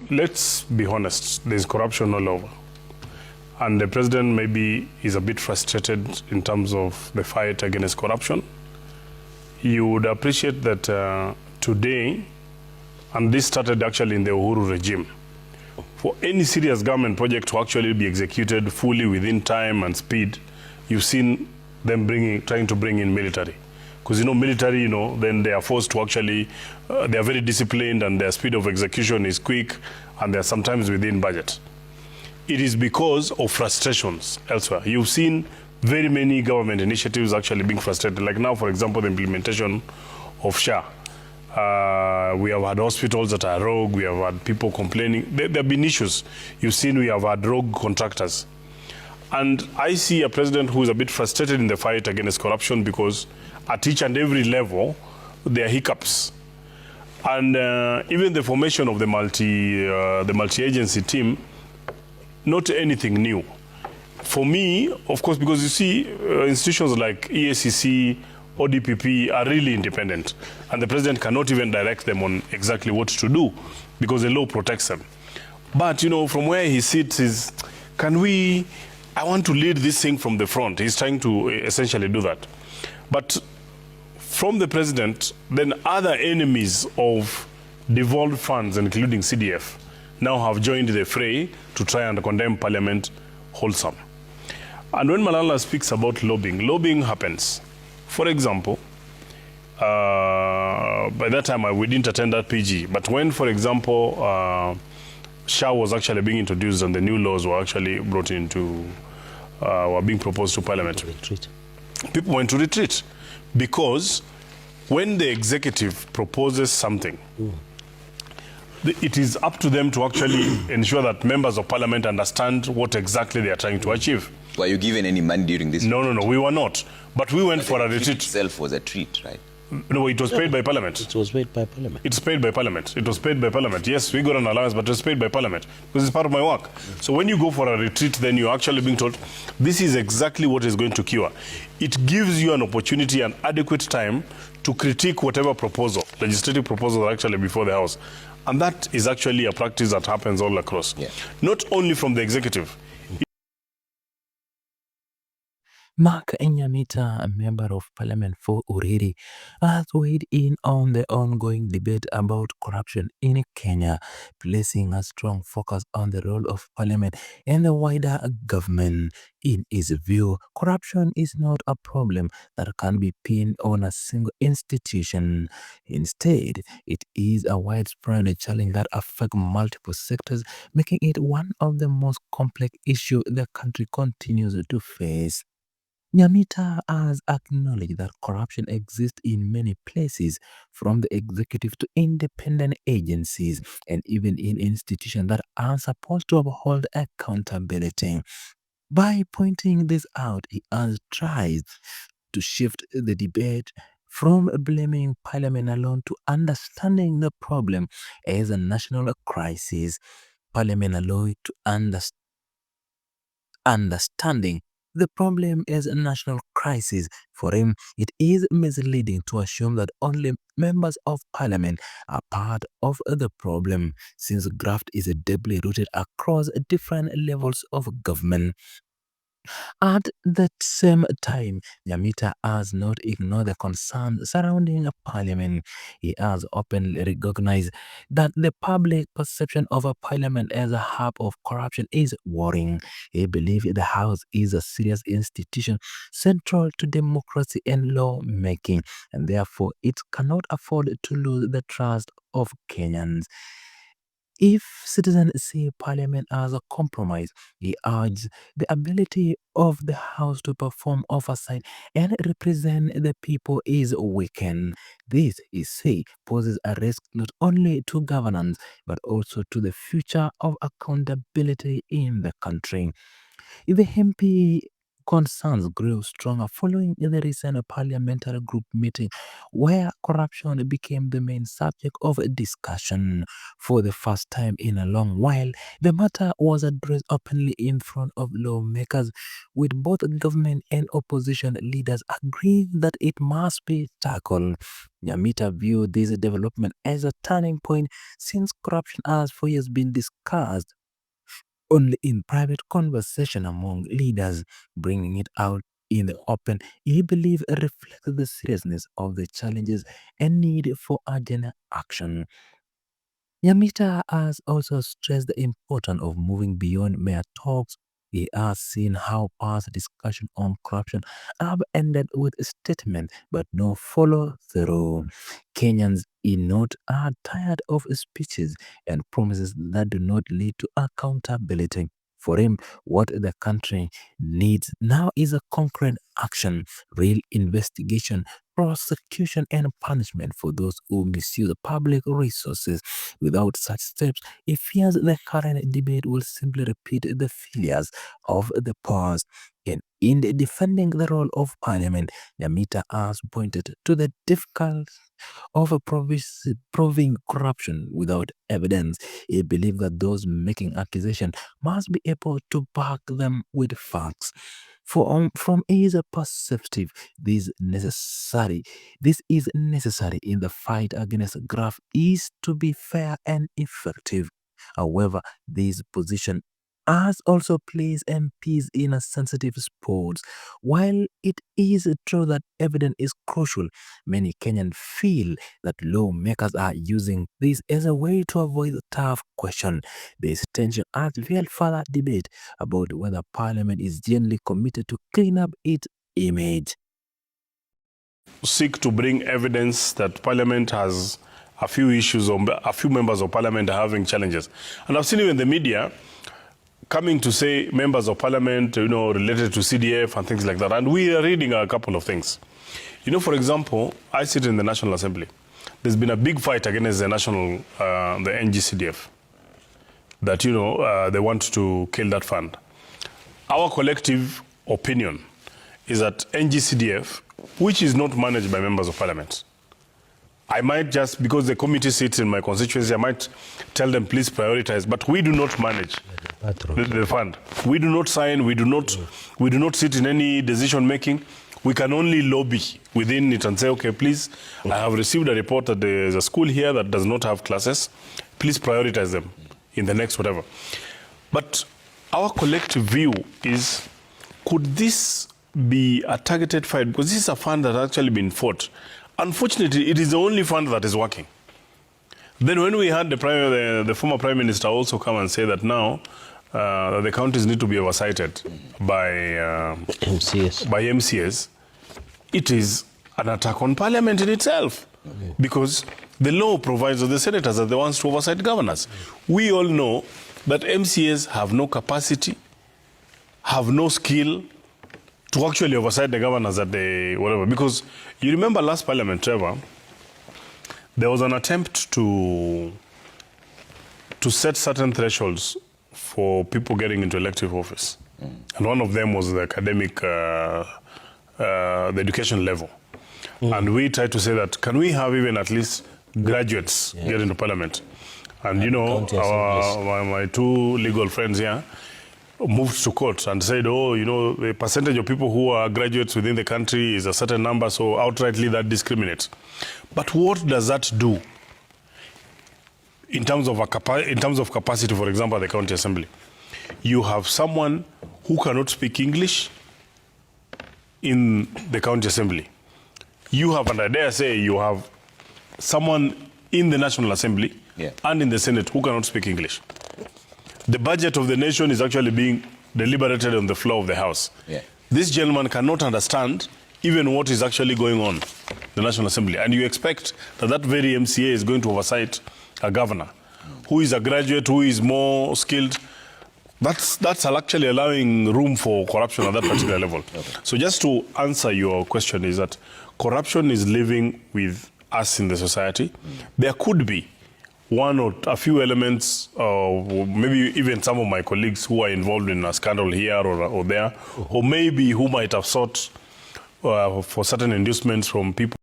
let's be honest, there's corruption all over. And the president maybe is a bit frustrated in terms of the fight against corruption. You would appreciate that today, and this started actually in the Uhuru regime, for any serious government project to actually be executed fully within time and speed, you've seen them trying to bring in military. Because, military, then they are forced to actually, they are very disciplined and their speed of execution is quick and they're sometimes within budget. It is because of frustrations elsewhere. You've seen very many government initiatives actually being frustrated. Like now, for example, the implementation of SHA. We have had hospitals that are rogue. We have had people complaining. There have been issues. You've seen we have had rogue contractors. And I see a president who is a bit frustrated in the fight against corruption because at each and every level, there are hiccups. And even the formation of the multi-agency team, not anything new. For me, of course, because you see institutions like EACC, ODPP are really independent, and the president cannot even direct them on exactly what to do because the law protects them. But, from where he sits is, I want to lead this thing from the front. He's trying to essentially do that. But from the president, then other enemies of devolved funds, including CDF, now have joined the fray to try and condemn Parliament wholesome. And when Malala speaks about lobbying happens. For example, by that time we didn't attend that PG, but when, for example, SHA was actually being introduced and the new laws were actually brought into, were being proposed to Parliament, people went to retreat because when the executive proposes something, it is up to them to actually ensure that members of Parliament understand what exactly they are trying to achieve. Were you given any money during this? No, we were not. But we went for a retreat. Itself was a treat, right? No, it was paid by Parliament. It was paid by Parliament. It's paid by Parliament. It was paid by Parliament. Yes, we got an allowance, but it was paid by Parliament because it's part of my work. So when you go for a retreat, then you're actually being told, this is exactly what is going to cure. It gives you an opportunity and adequate time to critique whatever legislative proposals are actually before the House. And that is actually a practice that happens all across. Yeah. Not only from the executive. Mark NYAMITA, a member of parliament for Uriri, has weighed in on the ongoing debate about corruption in Kenya, placing a strong focus on the role of parliament and the wider government. In his view, corruption is not a problem that can be pinned on a single institution. Instead, it is a widespread challenge that affects multiple sectors, making it one of the most complex issues the country continues to face. NYAMITA has acknowledged that corruption exists in many places, from the executive to independent agencies, and even in institutions that are supposed to uphold accountability. By pointing this out, he has tried to shift the debate from blaming Parliament alone to understanding the problem as a national crisis. Parliament alone to understanding the problem is a national crisis. For him, it is misleading to assume that only members of Parliament are part of the problem, since graft is deeply rooted across different levels of government. At the same time, NYAMITA has not ignored the concerns surrounding Parliament. He has openly recognized that the public perception of a Parliament as a hub of corruption is worrying. He believes the House is a serious institution central to democracy and lawmaking, and therefore it cannot afford to lose the trust of Kenyans. If citizens see Parliament as a compromise, he urges the ability of the House to perform oversight and represent the people is weakened. This, he says, poses a risk not only to governance but also to the future of accountability in the country. The MP concerns grew stronger following the recent parliamentary group meeting where corruption became the main subject of discussion. For the first time in a long while, the matter was addressed openly in front of lawmakers, with both government and opposition leaders agreeing that it must be tackled. NYAMITA viewed this development as a turning point since corruption has for years been discussed only in private conversation among leaders. Bringing it out in the open, he believed reflects the seriousness of the challenges and need for urgent action. NYAMITA has also stressed the importance of moving beyond mere talks. He has seen how past discussions on corruption have ended with a statement but no follow-through. Kenyans, in note, are tired of speeches and promises that do not lead to accountability. For him, what the country needs now is a concrete action, real investigation, prosecution, and punishment for those who misuse public resources. Without such steps, he fears the current debate will simply repeat the failures of the past. And in defending the role of Parliament, NYAMITA has pointed to the difficulty of proving corruption without evidence. He believes that those making accusations must be able to back them with facts. From his perspective, this is necessary in the fight against graft is to be fair and effective. However, this position has also placed MPs in a sensitive spot. While it is true that evidence is crucial, many Kenyans feel that lawmakers are using this as a way to avoid the tough question. This tension has fueled further debate about whether Parliament is genuinely committed to clean up its image. Seek to bring evidence that Parliament has a few issues, or a few members of Parliament are having challenges. And I've seen even the media coming to say members of Parliament, related to CDF and things like that. And we are reading a couple of things. For example, I sit in the National Assembly. There's been a big fight against the NGCDF, that, they want to kill that fund. Our collective opinion is that NGCDF, which is not managed by members of Parliament, I might just, because the committee sits in my constituency, I might tell them, please prioritize, but we do not manage the fund. We do not sign, we do not sit in any decision making. We can only lobby within it and say, okay, please, I have received a report that there is a school here that does not have classes. Please prioritize them in the next whatever. But our collective view is, could this be a targeted fight? Because this is a fund that has actually been fought. Unfortunately, it is the only fund that is working. Then when we had the former Prime Minister also come and say that now the counties need to be oversighted by MCS, it is an attack on Parliament in itself. Because the law provides that the senators are the ones to oversight governors. We all know that MCS have no capacity, have no skill to actually oversight the governors at the whatever. Because you remember last Parliament, Trevor, there was an attempt to set certain thresholds for people getting into elective office. And one of them was the academic, the education level. And we tried to say that, can we have even at least graduates get into Parliament? And my two legal friends here moved to court and said, the percentage of people who are graduates within the country is a certain number, so outrightly that discriminates. But what does that do in terms of capacity, for example, at the county assembly? You have someone who cannot speak English in the county assembly. You have, and I dare say, you have someone in the National Assembly and in the Senate who cannot speak English. The budget of the nation is actually being deliberated on the floor of the House. This gentleman cannot understand even what is actually going on in the National Assembly. And you expect that that very MCA is going to oversight a governor who is a graduate, who is more skilled. That's actually allowing room for corruption at that particular level. So just to answer your question is that corruption is living with us in the society. There could be one or a few elements, maybe even some of my colleagues who are involved in a scandal here or there, or maybe who might have sought for certain inducements from people